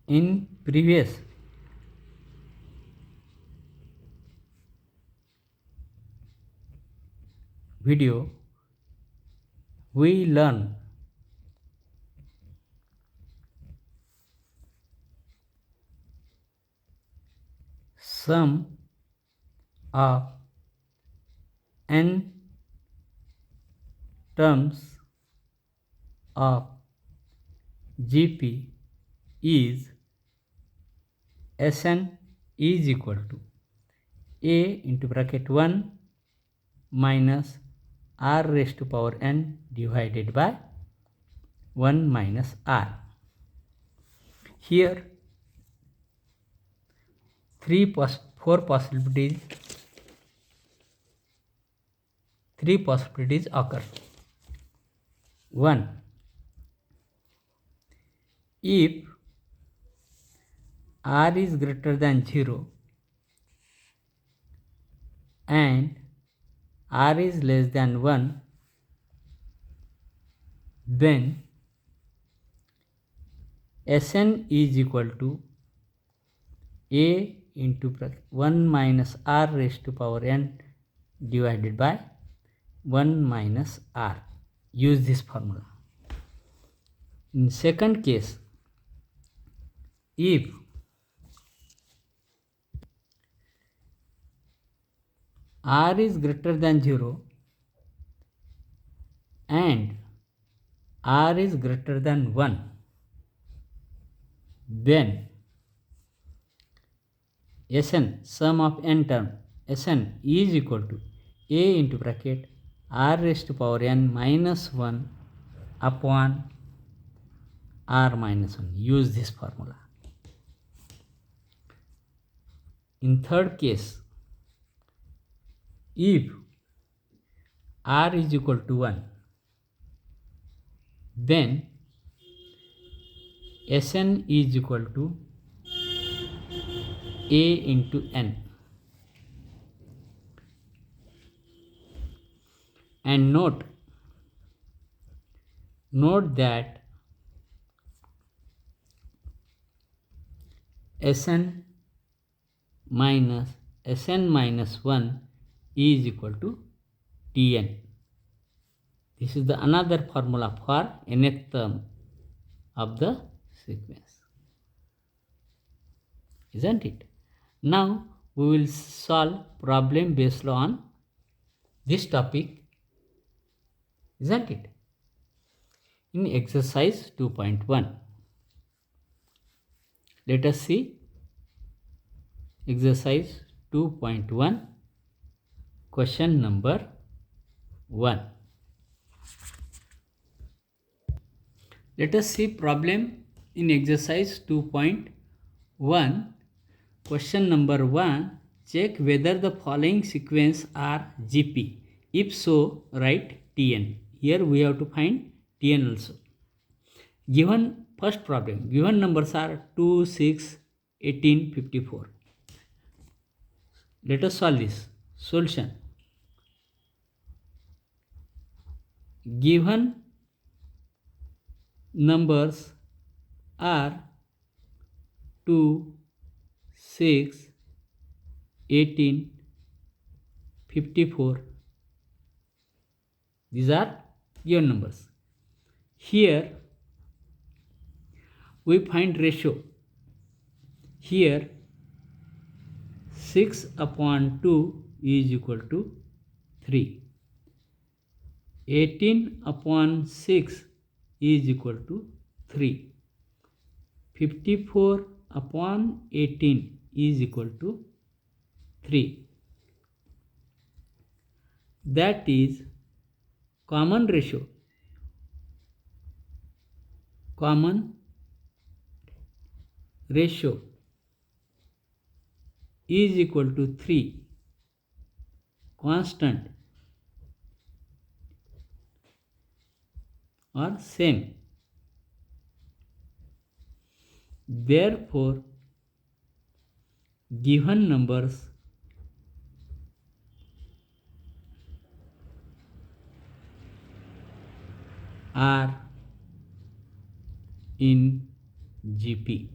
In previous video, we learn sum of n terms of GP is Sn is equal to a into bracket 1 minus r raised to power n divided by 1 minus r. Here four possibilities occur. 1. If r is greater than 0 and r is less than 1, then Sn is equal to a into 1 minus r raised to power n divided by 1 minus r. Use this formula. In second case, if r is greater than 0 and r is greater than 1, then Sn, sum of n term, Sn is equal to a into bracket r raised to power n minus 1 upon r minus 1. Use this formula. In third case, if r is equal to 1, then Sn is equal to a into n. And note that Sn minus 1 is equal to Tn. This is the another formula for nth term of the sequence, isn't it? Now we will solve problem based on this topic, isn't it? In exercise 2.1, let us see exercise 2.1, question number 1. Let us see problem in exercise 2.1, question number 1. Check whether the following sequence are GP. If so, write Tn. Here we have to find Tn also. Given first problem, given numbers are 2, 6, 18, 54. Let us solve this. Solution. Given numbers are 2, 6, 18, 54. These are given numbers. Here we find ratio. Here 6 upon 2 is equal to 3. 18 upon 6 is equal to 3. 54 upon 18 is equal to 3. That is common ratio. Common ratio is equal to 3. Constant or same. Therefore, given numbers are in GP.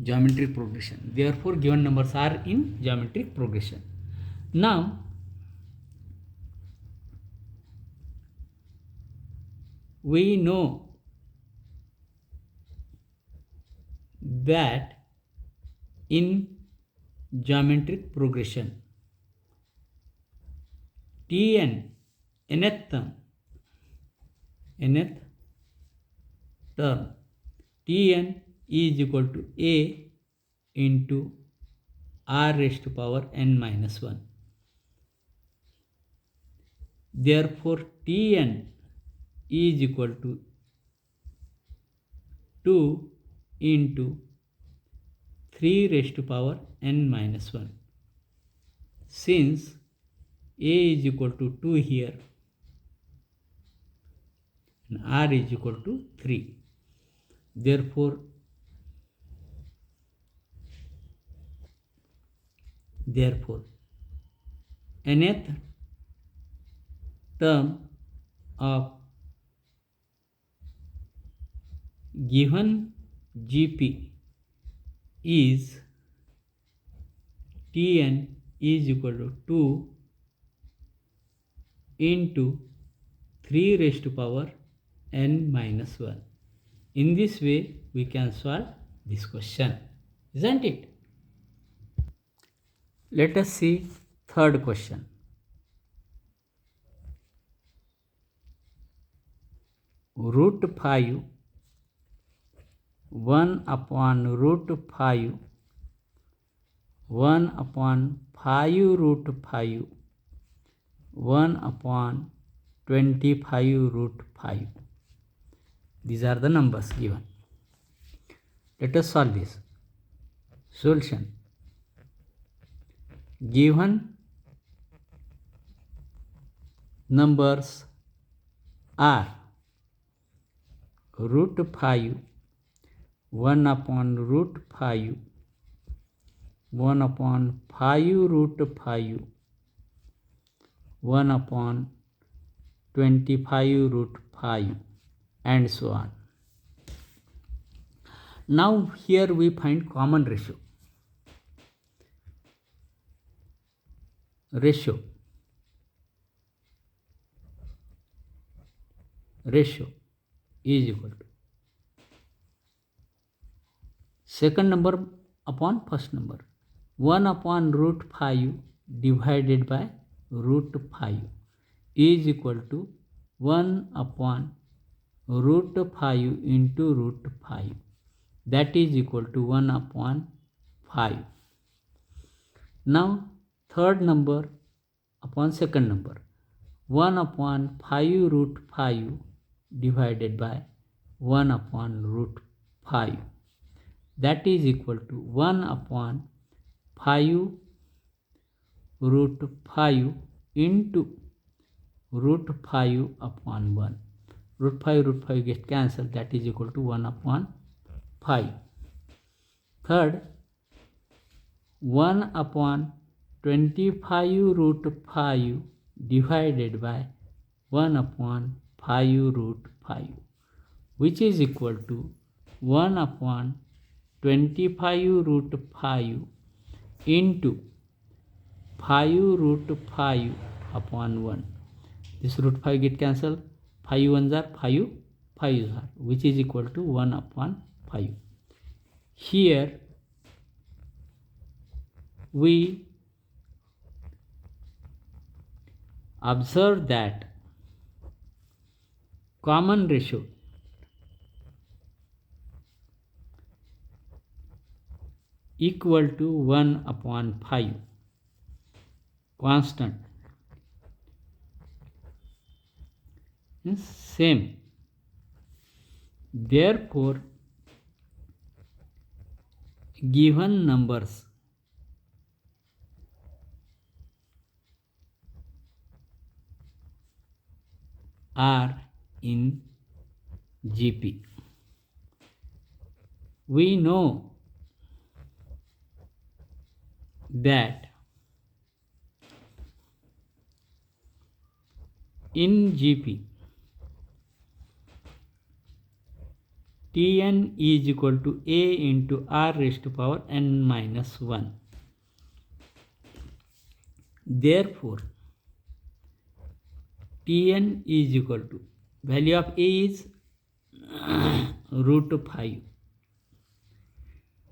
geometric progression. Therefore, given numbers are in geometric progression. Now, we know that in geometric progression, Tn, nth term, Tn is equal to A into r raised to power n minus 1. Therefore, Tn is equal to 2 into 3 raised to power n minus 1. Since A is equal to 2 here and r is equal to 3. Therefore, nth term of given GP is Tn is equal to 2 into 3 raised to power n minus 1. In this way, we can solve this question, isn't it? Let us see third question. Root 5 1 upon root 5 1 upon 5 root 5 1 upon 25 root 5. These are the numbers given. Let us solve this. Solution. Given numbers are root 5, 1 upon root 5, 1 upon 5 root 5, 1 upon 25 root 5, and so on. Now here we find common ratio. Ratio is equal to second number upon first number. 1 upon root 5 divided by root 5 is equal to 1 upon root 5 into root 5. That is equal to 1 upon 5. Now third number upon second number. 1 upon 5 root 5 divided by 1 upon root 5. That is equal to 1 upon 5 root 5 into root 5 upon 1. Root 5 get cancelled. That is equal to 1 upon 5. Third, 1 upon 25 root 5 divided by 1 upon 5 root 5, which is equal to 1 upon 25 root 5 into 5 root 5 upon 1. This root 5 get cancelled. 5 ones are 5, 5 are, which is equal to 1 upon 5. Here we observe that common ratio equal to 1 upon 5, constant, is same. Therefore, given numbers are in GP. We know that in GP Tn is equal to a into r raised to power n minus 1. Therefore, Tn is equal to, value of a is root 5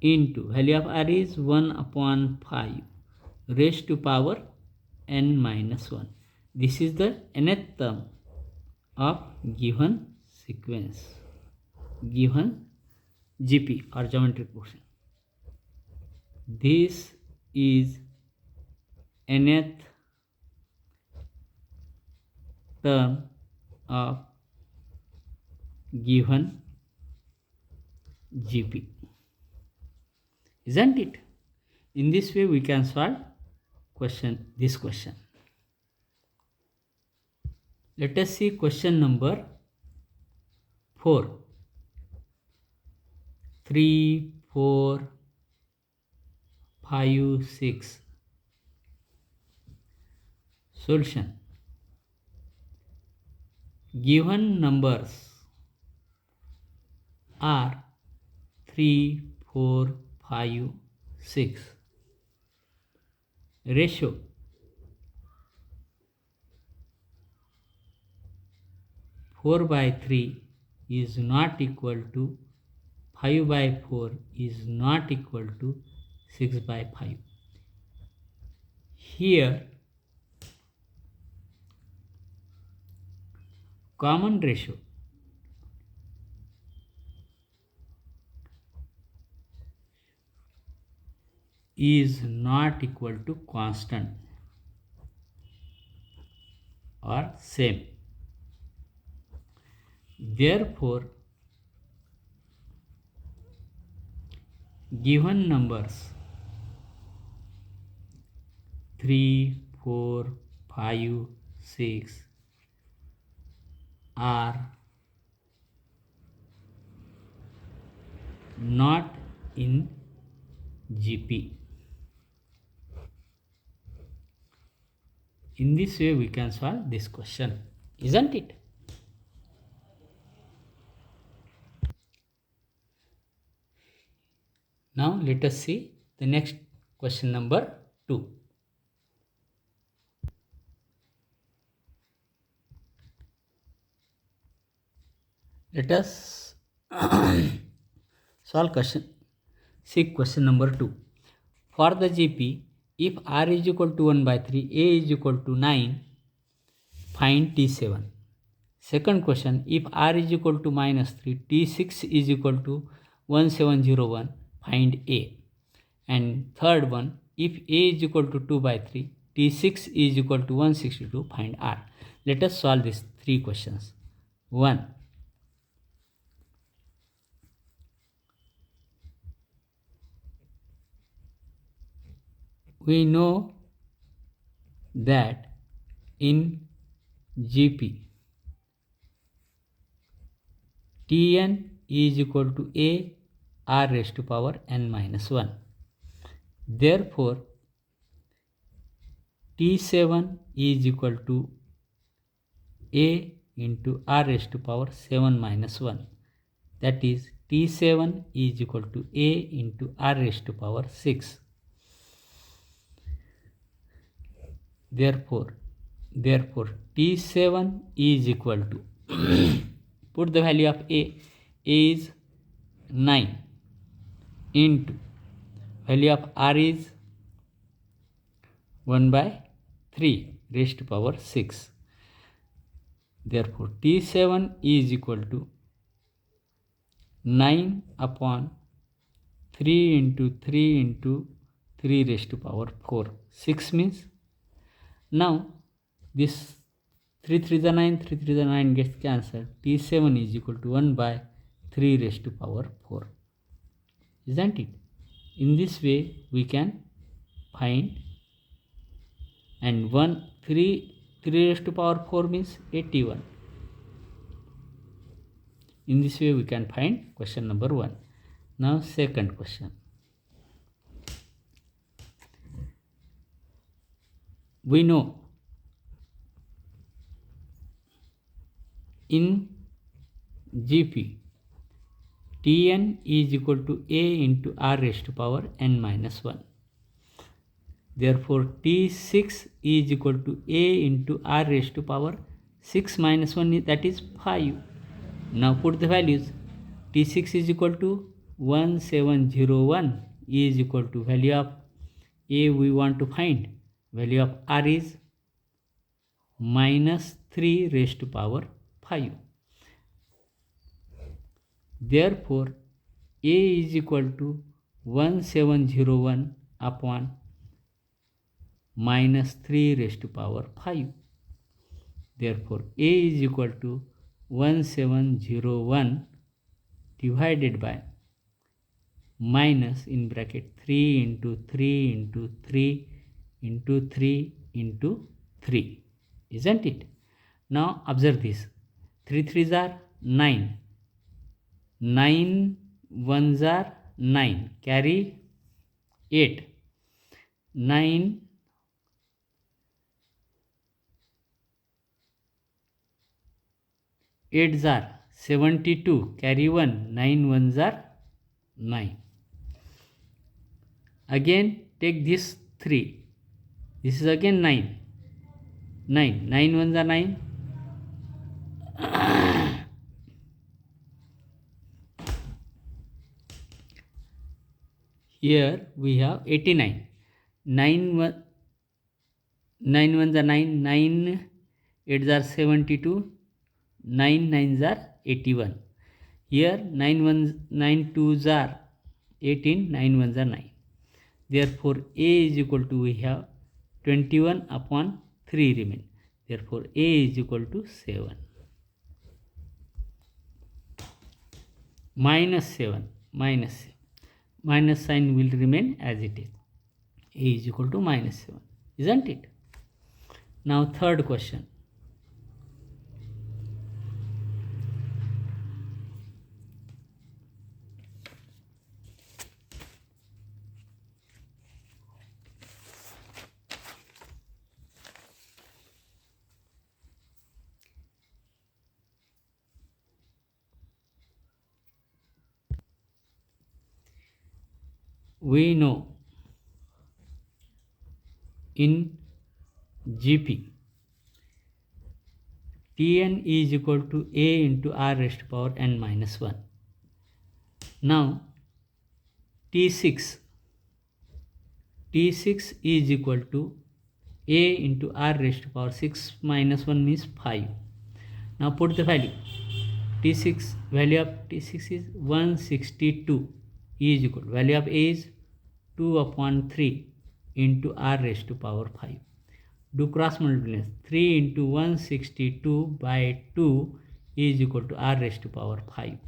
into value of r is 1 upon 5 raised to power n minus 1. This is the nth term of given sequence, given GP or geometric progression. This is nth term of given GP, isn't it? In this way we can solve this question. Let us see question number 4. 3, 4, 5, 6. Solution. Given numbers are 3, 4, 5, 6. Ratio. Four by 3 is not equal to 5 by 4 is not equal to 6 by 5. Here common ratio is not equal to constant or same. Therefore, given numbers 3, 4, 5, 6 are not in GP. In this way we can solve this question, isn't it? Now let us see the next question number 2. Let us solve question number 2. For the GP, if r is equal to 1 by 3, a is equal to 9, find T7. Second question, if r is equal to minus 3, T6 is equal to 1701, find a. And third one, if a is equal to 2 by 3, T6 is equal to 162, find r. Let us solve these 3 questions. 1. We know that in GP, Tn is equal to a r raised to power n minus 1. Therefore, T7 is equal to a into r raised to power 7 minus 1. That is, T7 is equal to a into r raised to power 6. Therefore, T7 is equal to put the value of a is 9 into value of r is 1 by 3 raised to power 6. Therefore, T7 is equal to 9 upon 3 into 3 into 3 raised to power 4. 6 means, now this 3 3 the 9, 3 3 the 9 gets cancelled. T7 is equal to 1 by 3 raised to power 4. Isn't it? In this way we can find, and 3 raised to power 4 means 81. In this way we can find question number 1. Now second question. We know in GP Tn is equal to a into r raised to power n minus 1. Therefore T6 is equal to a into r raised to power 6 minus 1, that is 5. Now put the values. T6 is equal to 1701 is equal to value of a we want to find. Value of r is minus 3 raised to power 5. Therefore a is equal to 1701 upon minus 3 raised to power 5. Therefore a is equal to 1701 divided by minus in bracket 3 into 3 into 3 into 3 into 3, isn't it? Now observe this. 3 3s are 9. 9 1s are 9. Carry 8. 9 8s are 72. Carry 1. 9 1s are 9. Again take this 3. This is again 9. 9. 9 1s are 9. Here we have 89. 9 1s are 9. 9 8s are 72. 9 9s are 81. Here 9 2s are 18. 9 1s are 9. Therefore a is equal to, we have 21 upon 3 remain. Therefore a is equal to 7. Minus 7. Minus sign will remain as it is. A is equal to minus 7, isn't it? Now third question. We know in GP Tn is equal to a into r raised to power n minus 1. Now T6 is equal to a into r raised to power 6 minus 1 means 5. Now put the value. T6, value of T6 is 162 is equal to, value of a is 2 upon 3 into r raised to power 5. Do cross multiplication. 3 into 162 by 2 is equal to r raised to power 5.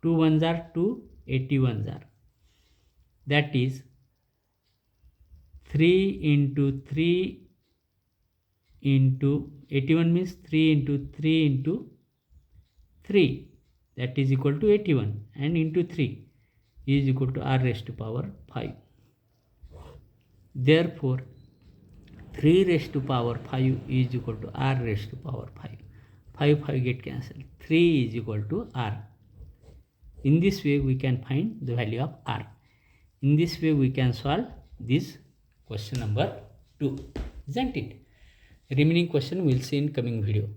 2 1s are 2, 81s are. That is 3 into 3 into 81 means 3 into 3 into 3, that is equal to 81, and into 3 is equal to r raised to power 5. Therefore 3 raised to power 5 is equal to r raised to power 5. 5 get cancelled. 3 is equal to r. In this way we can find the value of r. In this way we can solve this question number 2, isn't it? Remaining question we'll see in coming video.